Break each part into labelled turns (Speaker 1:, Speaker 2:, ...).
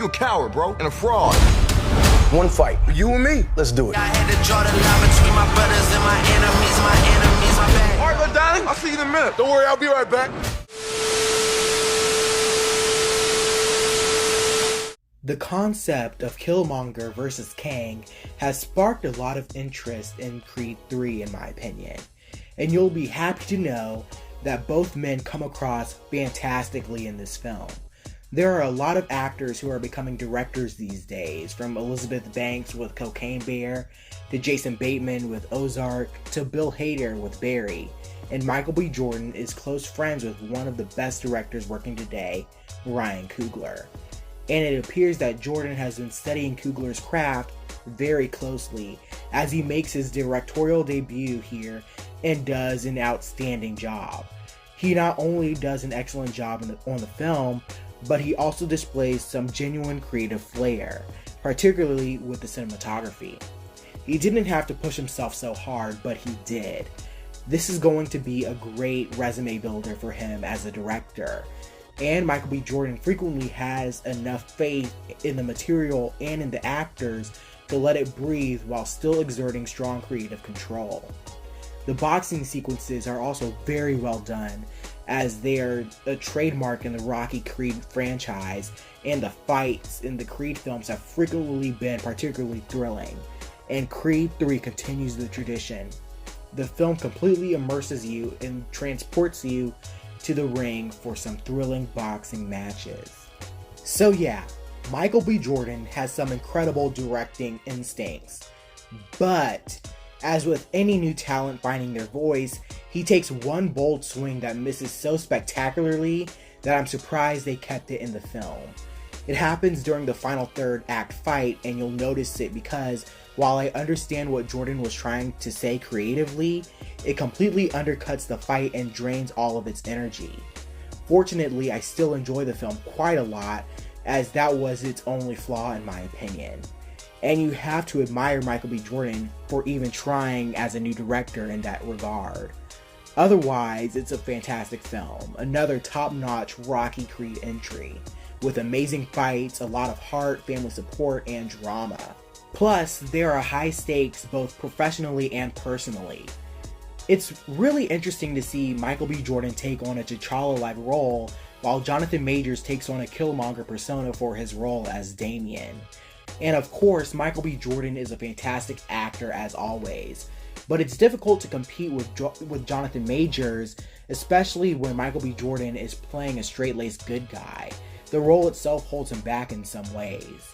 Speaker 1: You a coward, bro, and a fraud.
Speaker 2: One fight, you and me. Let's do it.
Speaker 3: I had to draw the line between my brothers and my enemies, my bad.
Speaker 1: All right, my darling, I'll see you in a minute. Don't worry, I'll be right back.
Speaker 4: The concept of Killmonger versus Kang has sparked a lot of interest in Creed 3 in my opinion, and you'll be happy to know that both men come across fantastically in this film. There are a lot of actors who are becoming directors these days, from Elizabeth Banks with Cocaine Bear, to Jason Bateman with Ozark, to Bill Hader with Barry, and Michael B. Jordan is close friends with one of the best directors working today, Ryan Coogler. And it appears that Jordan has been studying Coogler's craft very closely as he makes his directorial debut here and does an outstanding job. He not only does an excellent job on the film, but he also displays some genuine creative flair, particularly with the cinematography. He didn't have to push himself so hard, but he did. This is going to be a great resume builder for him as a director. And Michael B. Jordan frequently has enough faith in the material and in the actors to let it breathe while still exerting strong creative control. The boxing sequences are also very well done, as they are a trademark in the Rocky Creed franchise, and the fights in the Creed films have frequently been particularly thrilling, and Creed 3 continues the tradition. The film completely immerses you and transports you to the ring for some thrilling boxing matches. So yeah, Michael B. Jordan has some incredible directing instincts, but as with any new talent finding their voice, he takes one bold swing that misses so spectacularly that I'm surprised they kept it in the film. It happens during the final third act fight, and you'll notice it because while I understand what Jordan was trying to say creatively, it completely undercuts the fight and drains all of its energy. Fortunately, I still enjoy the film quite a lot, as that was its only flaw in my opinion. And you have to admire Michael B. Jordan for even trying as a new director in that regard. Otherwise, it's a fantastic film, another top-notch Rocky Creed entry, with amazing fights, a lot of heart, family support, and drama. Plus, there are high stakes both professionally and personally. It's really interesting to see Michael B. Jordan take on a T'Challa-like role, while Jonathan Majors takes on a Killmonger persona for his role as Damien. And of course, Michael B. Jordan is a fantastic actor as always, but it's difficult to compete with Jonathan Majors, especially when Michael B. Jordan is playing a straight-laced good guy. The role itself holds him back in some ways.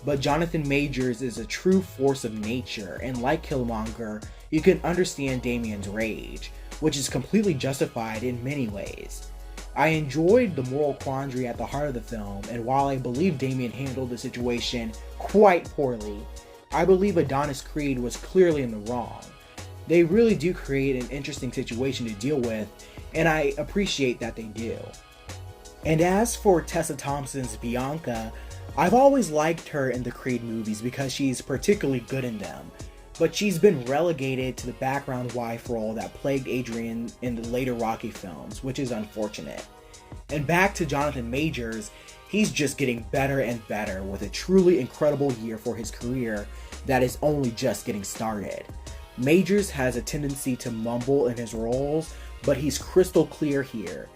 Speaker 4: But Jonathan Majors is a true force of nature, and like Killmonger, you can understand Damien's rage, which is completely justified in many ways. I enjoyed the moral quandary at the heart of the film, and while I believe Damien handled the situation quite poorly, I believe Adonis Creed was clearly in the wrong. They really do create an interesting situation to deal with, and I appreciate that they do. And as for Tessa Thompson's Bianca, I've always liked her in the Creed movies because she's particularly good in them, but she's been relegated to the background wife role that plagued Adrian in the later Rocky films, which is unfortunate. And back to Jonathan Majors, he's just getting better and better with a truly incredible year for his career that is only just getting started. Majors has a tendency to mumble in his roles, but he's crystal clear here,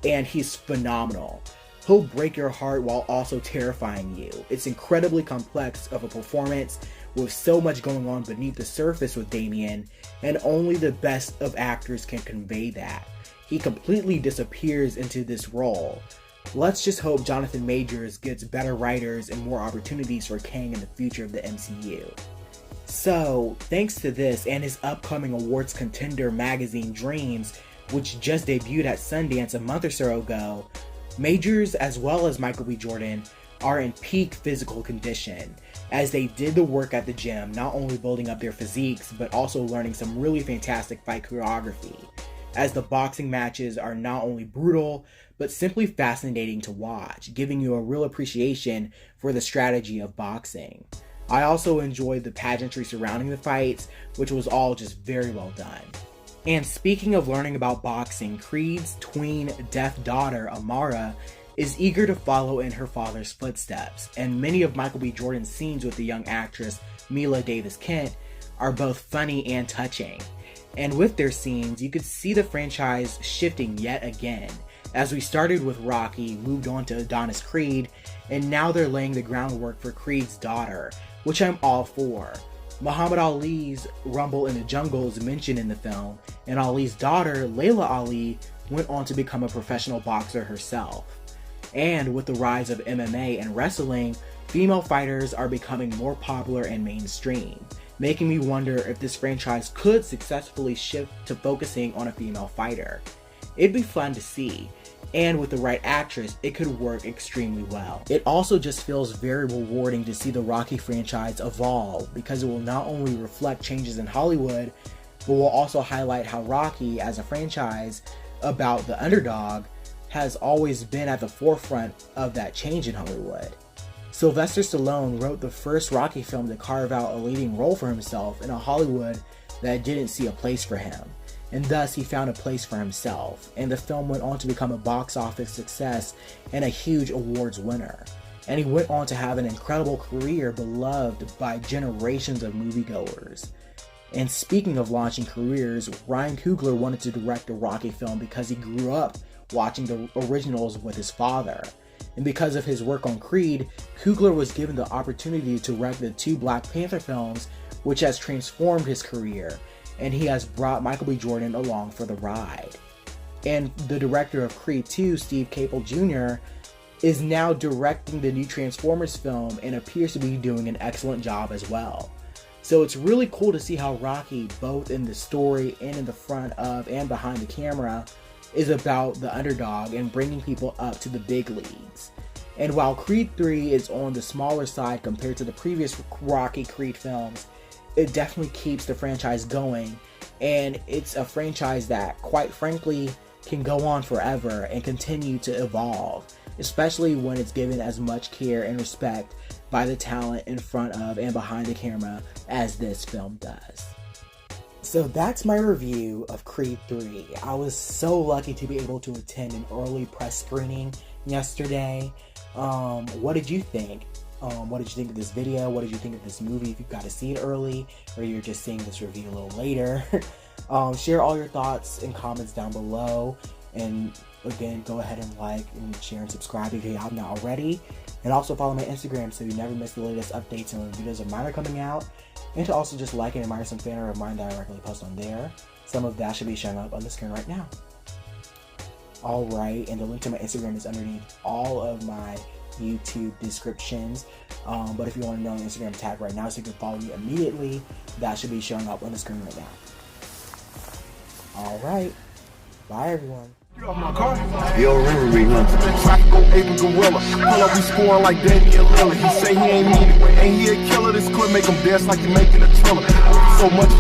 Speaker 4: and he's phenomenal. He'll break your heart while also terrifying you. It's incredibly complex of a performance with so much going on beneath the surface with Damien, and only the best of actors can convey that. He completely disappears into this role. Let's just hope Jonathan Majors gets better writers and more opportunities for Kang in the future of the MCU. So, thanks to this and his upcoming awards contender magazine Dreams, which just debuted at Sundance a month or so ago, Majors as well as Michael B. Jordan are in peak physical condition, as they did the work at the gym, not only building up their physiques, but also learning some really fantastic fight choreography, as the boxing matches are not only brutal, but simply fascinating to watch, giving you a real appreciation for the strategy of boxing. I also enjoyed the pageantry surrounding the fights, which was all just very well done. And speaking of learning about boxing, Creed's tween deaf daughter, Amara, is eager to follow in her father's footsteps, and many of Michael B. Jordan's scenes with the young actress Mila Davis Kent are both funny and touching. And with their scenes, you could see the franchise shifting yet again, as we started with Rocky, moved on to Adonis Creed, and now they're laying the groundwork for Creed's daughter, which I'm all for. Muhammad Ali's Rumble in the Jungle is mentioned in the film, and Ali's daughter, Layla Ali, went on to become a professional boxer herself. And with the rise of MMA and wrestling, female fighters are becoming more popular and mainstream, making me wonder if this franchise could successfully shift to focusing on a female fighter. It'd be fun to see, and with the right actress, it could work extremely well. It also just feels very rewarding to see the Rocky franchise evolve, because it will not only reflect changes in Hollywood, but will also highlight how Rocky, as a franchise about the underdog, has always been at the forefront of that change in Hollywood. Sylvester Stallone wrote the first Rocky film to carve out a leading role for himself in a Hollywood that didn't see a place for him, and thus he found a place for himself, and the film went on to become a box office success and a huge awards winner. And he went on to have an incredible career beloved by generations of moviegoers. And speaking of launching careers, Ryan Coogler wanted to direct a Rocky film because he grew up watching the originals with his father. And because of his work on Creed, Coogler was given the opportunity to direct the 2 Black Panther films, which has transformed his career, and he has brought Michael B. Jordan along for the ride. And the director of Creed 2, Steve Caple Jr., is now directing the new Transformers film and appears to be doing an excellent job as well. So it's really cool to see how Rocky, both in the story and in the front of and behind the camera, is about the underdog and bringing people up to the big leagues. And while Creed 3 is on the smaller side compared to the previous Rocky Creed films, it definitely keeps the franchise going, and it's a franchise that, quite frankly, can go on forever and continue to evolve, especially when it's given as much care and respect by the talent in front of and behind the camera as this film does. So that's my review of Creed 3. I was so lucky to be able to attend an early press screening yesterday. What did you think? What did you think of this video? What did you think of this movie? If you got to see it early, or you're just seeing this review a little later. Share all your thoughts and comments down below. And again, go ahead and like and share and subscribe if you have not already. And also follow my Instagram so you never miss the latest updates and when videos of mine are coming out. And to also just like and admire some fan art of mine that I regularly post on there. Some of that should be showing up on the screen right now. Alright, and the link to my Instagram is underneath all of my YouTube descriptions. But if you want to know the Instagram tag right now so you can follow me immediately, that should be showing up on the screen right now. Alright, bye everyone.
Speaker 1: Get off my car.
Speaker 2: You don't remember me, huh?
Speaker 1: Psycho, Aiden Gorilla. Pull up, we scoring like Damian Lillard. He say he ain't mean it, but ain't he a killer? This could make him dance like he making a thriller. So much.